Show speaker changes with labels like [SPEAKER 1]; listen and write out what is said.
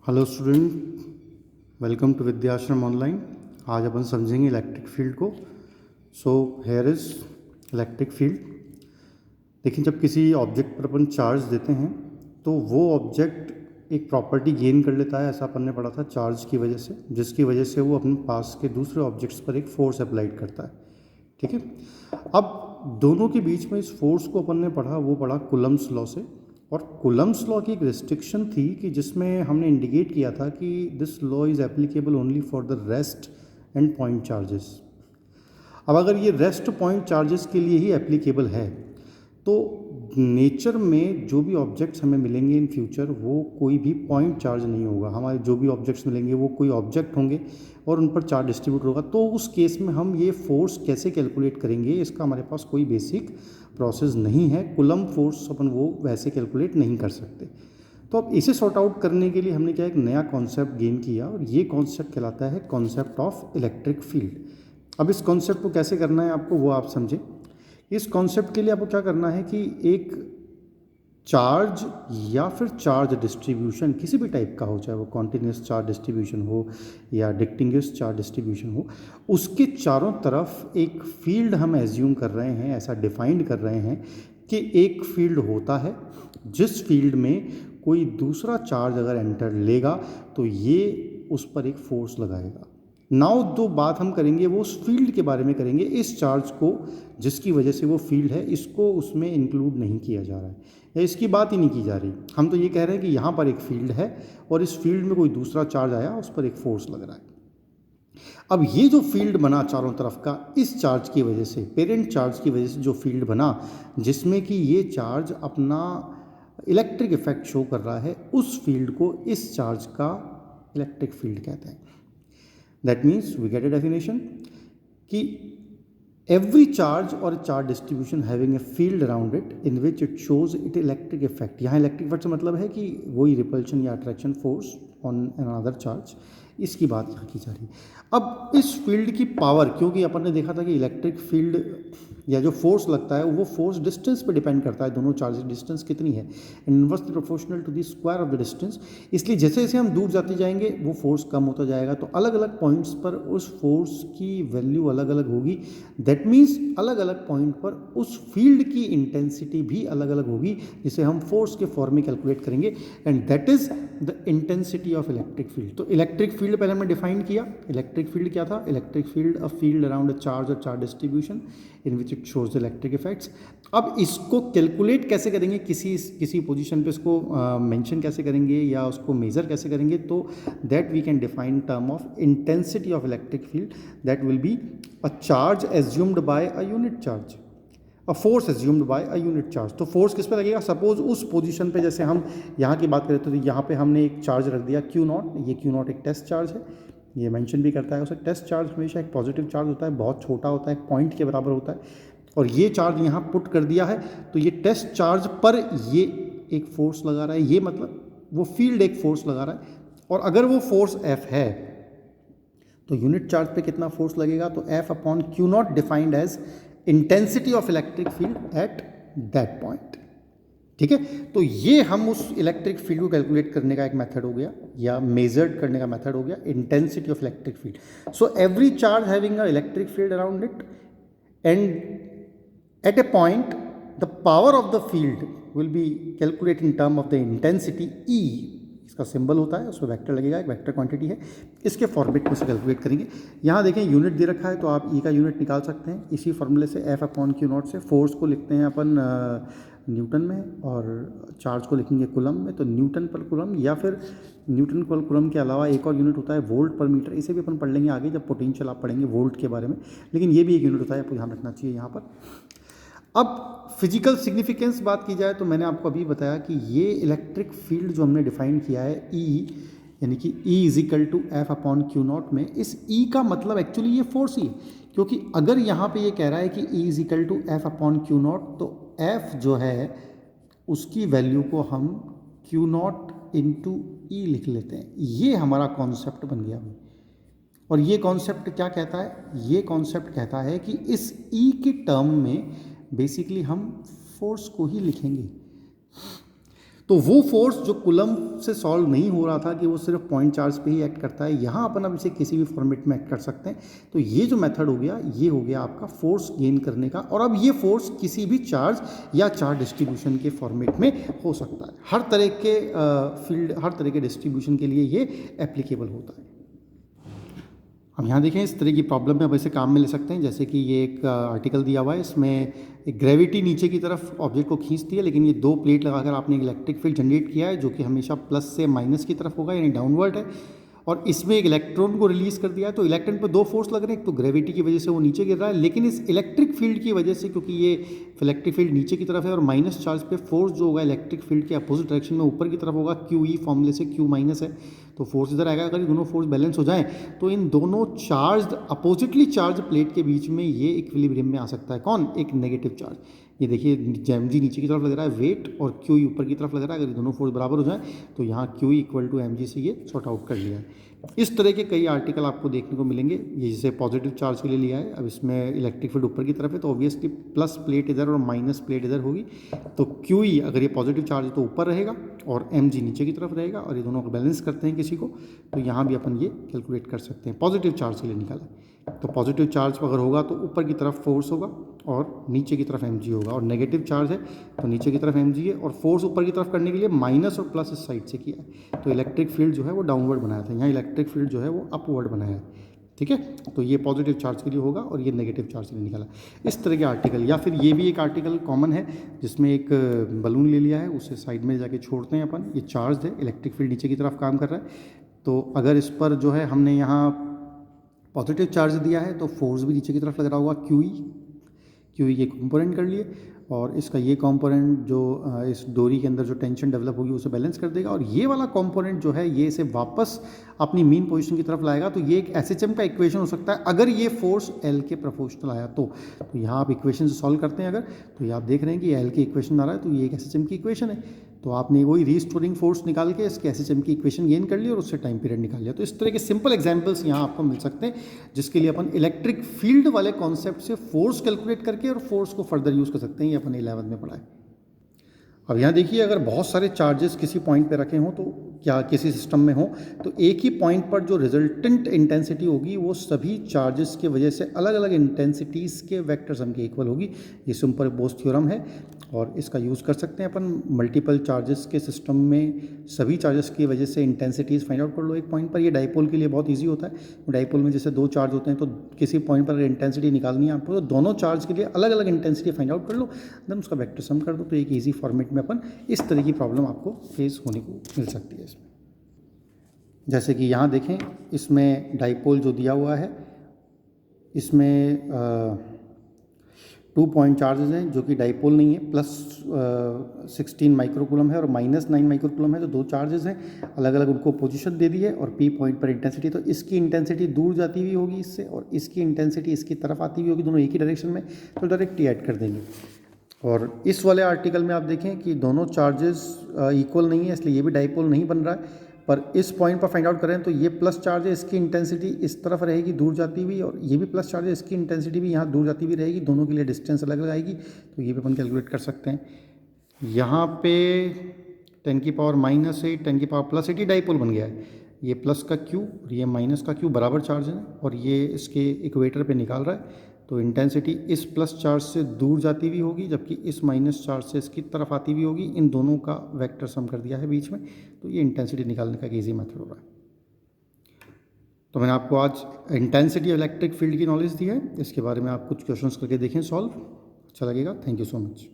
[SPEAKER 1] Hello student, welcome to Vidyashram online. आज अपन समझेंगे इलेक्ट्रिक फील्ड को। So here is electric field. देखिए, जब किसी ऑब्जेक्ट पर अपन चार्ज देते हैं तो वो ऑब्जेक्ट एक प्रॉपर्टी गेन कर लेता है, ऐसा अपन ने पढ़ा था, चार्ज की वजह से, जिसकी वजह से वो अपने पास के दूसरे ऑब्जेक्ट्स पर एक फोर्स अप्लाइड करता है। ठीक है। अब दोनों के बीच में इस फोर्स को अपन ने पढ़ा, वो पढ़ा कूलम्ब्स लॉ से। और कूलम्ब्स लॉ की एक रिस्ट्रिक्शन थी कि जिसमें हमने इंडिकेट किया था कि this law is applicable only for the rest and point charges. अब अगर ये रेस्ट पॉइंट चार्जेस के लिए ही एप्लीकेबल है तो नेचर में जो भी ऑब्जेक्ट्स हमें मिलेंगे इन फ्यूचर वो कोई भी पॉइंट चार्ज नहीं होगा। हमारे जो भी ऑब्जेक्ट्स मिलेंगे वो कोई ऑब्जेक्ट होंगे और उन पर चार्ज डिस्ट्रीब्यूट होगा। तो उस केस में हम ये फोर्स कैसे कैलकुलेट करेंगे, इसका हमारे पास कोई बेसिक प्रोसेस नहीं है। कूलम्ब फोर्स अपन वो वैसे कैलकुलेट नहीं कर सकते। तो अब इसे सॉर्ट आउट करने के लिए हमने क्या एक नया कॉन्सेप्ट गेन किया और ये कॉन्सेप्ट कहलाता है कॉन्सेप्ट ऑफ इलेक्ट्रिक फील्ड। अब इस कॉन्सेप्ट को कैसे करना है आपको वो आप समझें। इस कॉन्सेप्ट के लिए आपको क्या करना है कि एक चार्ज या फिर चार्ज डिस्ट्रीब्यूशन किसी भी टाइप का हो, चाहे वो कॉन्टिन्यूस चार्ज डिस्ट्रीब्यूशन हो या डिक्टिंगस चार्ज डिस्ट्रीब्यूशन हो, उसके चारों तरफ एक फील्ड हम एज्यूम कर रहे हैं, ऐसा डिफाइंड कर रहे हैं कि एक फील्ड होता है जिस फील्ड में कोई दूसरा चार्ज अगर एंटर लेगा तो ये उस पर एक फोर्स लगाएगा। नाउ जो बात हम करेंगे वो उस फील्ड के बारे में करेंगे। इस चार्ज को जिसकी वजह से वो फील्ड है इसको उसमें इंक्लूड नहीं किया जा रहा है या इसकी बात ही नहीं की जा रही। हम तो ये कह रहे हैं कि यहाँ पर एक फील्ड है और इस फील्ड में कोई दूसरा चार्ज आया, उस पर एक फोर्स लग रहा है। अब ये जो फील्ड बना चारों तरफ का, इस चार्ज की वजह से, पेरेंट चार्ज की वजह से जो फील्ड बना जिसमें कि ये चार्ज अपना इलेक्ट्रिक इफेक्ट शो कर रहा है, उस फील्ड को इस चार्ज का इलेक्ट्रिक फील्ड कहते हैं। That means we get a definition कि every charge or a charge distribution having a field around it in which it shows it electric effect। यहाँ इलेक्ट्रिक इफेक्ट से मतलब है कि वही रिपल्शन या attraction force on another charge, इसकी बात यहाँ की जा रही है। अब इस फील्ड की पावर, क्योंकि अपन ने देखा था कि इलेक्ट्रिक फील्ड या जो फोर्स लगता है वो फोर्स डिस्टेंस पे डिपेंड करता है, दोनों चार्जेस डिस्टेंस कितनी है, inversely proportional to the square of the distance. इसलिए जैसे जैसे हम दूर जाते जाएंगे वो फोर्स कम होता जाएगा। तो अलग अलग पॉइंट्स पर उस फोर्स की वैल्यू अलग अलग होगी। दैट मीन्स अलग अलग पॉइंट पर उस फील्ड की इंटेंसिटी भी अलग अलग होगी, जिसे हम फोर्स के फॉर्म में कैलकुलेट करेंगे, and that is the intensity of electric field. तो इलेक्ट्रिक फील्ड पहले हमने डिफाइन किया। इलेक्ट्रिक फील्ड क्या था? Electric field a field around a charge और charge distribution in which it shows the electric effects. अब इसको कैलकुलेट कैसे करेंगे, किसी पोजीशन पे इसको मेंशन कैसे करेंगे या उसको मेजर कैसे करेंगे? तो that we can define term of intensity of electric field, that will be a charge assumed by a unit charge, a force assumed by a unit charge. तो फोर्स किस पे लगेगा? सपोज उस पोजीशन पे, जैसे हम यहाँ की बात करें तो यहाँ पे हमने एक चार्ज रख दिया Q0। ये Q0 एक टेस्ट चार्ज है, ये मेंशन भी करता है उसे। टेस्ट चार्ज हमेशा एक पॉजिटिव चार्ज होता है, बहुत छोटा होता है, एक पॉइंट के बराबर होता है। और ये चार्ज यहाँ पुट कर दिया है तो ये टेस्ट चार्ज पर ये एक फोर्स लगा रहा है, ये मतलब वो फील्ड एक फोर्स लगा रहा है। और अगर वो फोर्स F है तो यूनिट चार्ज पे कितना फोर्स लगेगा? तो F upon Q0 defined as intensity of electric field at that point. ठीक है। तो ये हम उस इलेक्ट्रिक फील्ड को कैलकुलेट करने का एक मेथड हो गया या मेजर्ड करने का मेथड हो गया, intensity of electric field. So every charge having a electric field around it and at a point the power of the field will be calculate in term of the intensity E। इसका symbol होता है, उसमें vector लगेगा, एक vector quantity है, इसके format में से कैलकुलेट करेंगे। यहाँ देखें यूनिट दे रखा है तो आप E का यूनिट निकाल सकते हैं इसी फॉर्मूले से। F अपॉन Q0 से फोर्स को लिखते हैं अपन न्यूटन में और चार्ज को लिखेंगे कूलम में। तो न्यूटन पर कूलम या फिर न्यूटन पर कूलम के अलावा एक और यूनिट होता है वोल्ट पर मीटर। इसे भी अपन पढ़ लेंगे आगे जब पोटेंशियल आप पढ़ेंगे वोल्ट के बारे में, लेकिन ये भी एक यूनिट होता है, आपको ध्यान रखना चाहिए यहाँ पर। अब फिजिकल सिग्निफिकेंस बात की जाए तो मैंने आपको अभी बताया कि ये इलेक्ट्रिक फील्ड जो हमने डिफाइन किया है E, यानी कि E is equal to F upon Q0 में, इस E का मतलब एक्चुअली ये फोर्स ही है। क्योंकि अगर यहाँ पे ये कह रहा है कि E is equal to F upon Q0 तो F जो है उसकी वैल्यू को हम Q0 इंटू E लिख लेते हैं। ये हमारा कॉन्सेप्ट बन गया। और ये कॉन्सेप्ट क्या कहता है? ये कॉन्सेप्ट कहता है कि इस E के टर्म में बेसिकली हम फोर्स को ही लिखेंगे। तो वो फोर्स जो कूलम से सॉल्व नहीं हो रहा था कि वो सिर्फ पॉइंट चार्ज पे ही एक्ट करता है, यहाँ अपन अब इसे किसी भी फॉर्मेट में एक्ट कर सकते हैं। तो ये जो मेथड हो गया, ये हो गया आपका फोर्स गेन करने का। और अब ये फोर्स किसी भी चार्ज या चार्ज डिस्ट्रीब्यूशन के फॉर्मेट में हो सकता है। हर तरह के फील्ड, हर तरह के डिस्ट्रीब्यूशन के लिए ये एप्लीकेबल होता है। हम यहाँ देखें, इस तरह की प्रॉब्लम में अब इसे काम में ले सकते हैं। जैसे कि ये एक आर्टिकल दिया हुआ है, इसमें एक ग्रेविटी नीचे की तरफ ऑब्जेक्ट को खींचती है, लेकिन ये दो प्लेट लगाकर आपने एक इलेक्ट्रिक फील्ड जनरेट किया है जो कि हमेशा प्लस से माइनस की तरफ होगा, यानी डाउनवर्ड है। और इसमें एक इलेक्ट्रॉन को रिलीज कर दिया है। तो इलेक्ट्रॉन पर दो फोर्स लग रहे हैं, एक तो ग्रेविटी की वजह से वो नीचे गिर रहा है, लेकिन इस इलेक्ट्रिक फील्ड की वजह से, क्योंकि ये इलेक्ट्रिक फील्ड नीचे की तरफ है और माइनस चार्ज पे फोर्स जो होगा इलेक्ट्रिक फील्ड के अपोजिट डायरेक्शन में ऊपर की तरफ होगा, QE फॉर्मूले से Q माइनस है, तो फोर्स इधर आएगा। अगर ये दोनों फोर्स बैलेंस हो जाएं तो इन दोनों चार्ज अपोजिटली चार्ज प्लेट के बीच में ये इक्विलिब्रियम में आ सकता है। कौन? एक नेगेटिव चार्ज। ये देखिए, mg नीचे की तरफ लग रहा है वेट और QE ऊपर की तरफ लग रहा है। अगर ये दोनों फोर्स बराबर हो जाए तो यहाँ QE इक्वल टू mg से ये सॉर्ट आउट कर लिया है। इस तरह के कई आर्टिकल आपको देखने को मिलेंगे। ये जैसे पॉजिटिव चार्ज के लिए लिया है, अब इसमें इलेक्ट्रिक फील्ड ऊपर की तरफ है तो ऑब्वियसली प्लस प्लेट इधर और माइनस प्लेट इधर होगी। तो QE अगर ये पॉजिटिव चार्ज है तो ऊपर रहेगा और mg नीचे की तरफ रहेगा, और ये दोनों को बैलेंस करते हैं किसी को, तो यहाँ भी अपन ये कैलकुलेट कर सकते हैं। पॉजिटिव चार्ज के लिए निकाला, तो पॉजिटिव चार्ज अगर होगा तो ऊपर की तरफ फोर्स होगा और नीचे की तरफ mg होगा, और नेगेटिव चार्ज है तो नीचे की तरफ mg है, और फोर्स ऊपर की तरफ करने के लिए माइनस और प्लस इस साइड से किया है। तो इलेक्ट्रिक फील्ड जो है वो डाउनवर्ड बनाया था, यहाँ इलेक्ट्रिक फील्ड जो है वो अपवर्ड बनाया है। ठीक है, तो ये पॉजिटिव चार्ज के लिए होगा और ये नेगेटिव चार्ज के लिए निकाला। इस तरह के आर्टिकल, या फिर ये भी एक आर्टिकल कॉमन है जिसमें एक बलून ले लिया है, उसे साइड में जाके छोड़ते हैं अपन। ये चार्ज है, इलेक्ट्रिक फील्ड नीचे की तरफ काम कर रहा है, तो अगर इस पर जो है हमने यहाँ पॉजिटिव चार्ज दिया है तो फोर्स भी नीचे की तरफ लग रहा होगा, QE ये कंपोनेंट कर लिए, और इसका ये कंपोनेंट जो इस डोरी के अंदर जो टेंशन डेवलप होगी उसे बैलेंस कर देगा, और ये वाला कंपोनेंट जो है ये इसे वापस अपनी मीन पोजीशन की तरफ लाएगा। तो ये एक SHM का इक्वेशन हो सकता है अगर ये फोर्स L के प्रोपोर्शनल आया तो यहाँ आप इक्वेशन से सॉल्व करते हैं अगर, तो ये आप देख रहे हैं कि L की इक्वेशन आ रहा है, तो ये एक SHM की इक्वेशन है। तो आपने वही रीस्टोरिंग फोर्स निकाल के इसके SHM की इक्वेशन गेन कर ली और उससे टाइम पीरियड निकाल लिया। तो इस तरह के सिंपल एग्जांपल्स यहाँ आपको मिल सकते हैं, जिसके लिए अपन इलेक्ट्रिक फील्ड वाले कॉन्सेप्ट से फोर्स कैलकुलेट करके और फोर्स को फर्दर यूज़ कर सकते हैं। ये अपन 11th में पढ़ा है। अब यहाँ देखिए, अगर बहुत सारे चार्जेस किसी पॉइंट पे रखे हों तो क्या किसी सिस्टम में हो, तो एक ही पॉइंट पर जो रिजल्टेंट इंटेंसिटी होगी वो सभी चार्जेस के वजह से अलग अलग इंटेंसिटीज़ के वेक्टर सम के इक्वल होगी। ये सुपरपोज थ्योरम है और इसका यूज़ कर सकते हैं अपन मल्टीपल चार्जेस के सिस्टम में। सभी चार्जेस की वजह से इंटेंसिटीज़ फाइंड आउट कर लो एक पॉइंट पर। ये डाइपोल के लिए बहुत ईजी होता है। डाइपोल में जैसे दो चार्ज होते हैं तो किसी पॉइंट पर इंटेंसिटी निकालनी है आपको, तो दोनों चार्ज के लिए अलग अलग इंटेंसिटी फाइंड आउट कर लो, देन उसका वेक्टर सम कर दो। तो एक ईजी फॉर्मेट में अपन इस तरह की प्रॉब्लम आपको फेस होने को मिल सकती है इसमें। जैसे कि यहाँ देखें, इसमें डाइपोल जो दिया हुआ है, इसमें 2 पॉइंट चार्जेस हैं जो कि डाइपोल नहीं है, प्लस 16 माइक्रोकूलम है और माइनस 9 माइक्रोकूलम है। तो दो चार्जेस हैं, अलग अलग उनको पोजीशन दे दी है, और P पॉइंट पर इंटेंसिटी, तो इसकी इंटेंसिटी दूर जाती हुई होगी इससे, और इसकी इंटेंसिटी इसकी तरफ आती हुई होगी, दोनों एक ही डायरेक्शन में, तो डायरेक्ट ही ऐड कर देंगे। और इस वाले आर्टिकल में आप देखें कि दोनों चार्जेस इक्वल नहीं है, इसलिए ये भी डाइपोल नहीं बन रहा है। पर इस पॉइंट पर फाइंड आउट करें तो ये प्लस चार्ज है, इसकी इंटेंसिटी इस तरफ रहेगी दूर जाती हुई, और ये भी प्लस चार्ज है, इसकी इंटेंसिटी भी यहाँ दूर जाती हुई रहेगी। दोनों के लिए डिस्टेंस अलग अलग आएगी, तो ये भी अपन कैलकुलेट कर सकते हैं। यहाँ पे 10 की पावर -8 10 की पावर +8 डाइपोल बन गया है। ये प्लस का Q और ये माइनस का Q बराबर चार्ज है, और ये इसके इक्वेटर पे निकाल रहा है। तो इंटेंसिटी इस प्लस चार्ज से दूर जाती हुई होगी, जबकि इस माइनस चार्ज से इसकी तरफ आती हुई होगी। इन दोनों का वेक्टर सम कर दिया है बीच में, तो ये इंटेंसिटी निकालने का एक ईजी मेथड हो रहा है। तो मैंने आपको आज इंटेंसिटी ऑफ इलेक्ट्रिक फील्ड की नॉलेज दी है। इसके बारे में आप कुछ क्वेश्चंस करके देखें सॉल्व, अच्छा लगेगा। Thank you so much.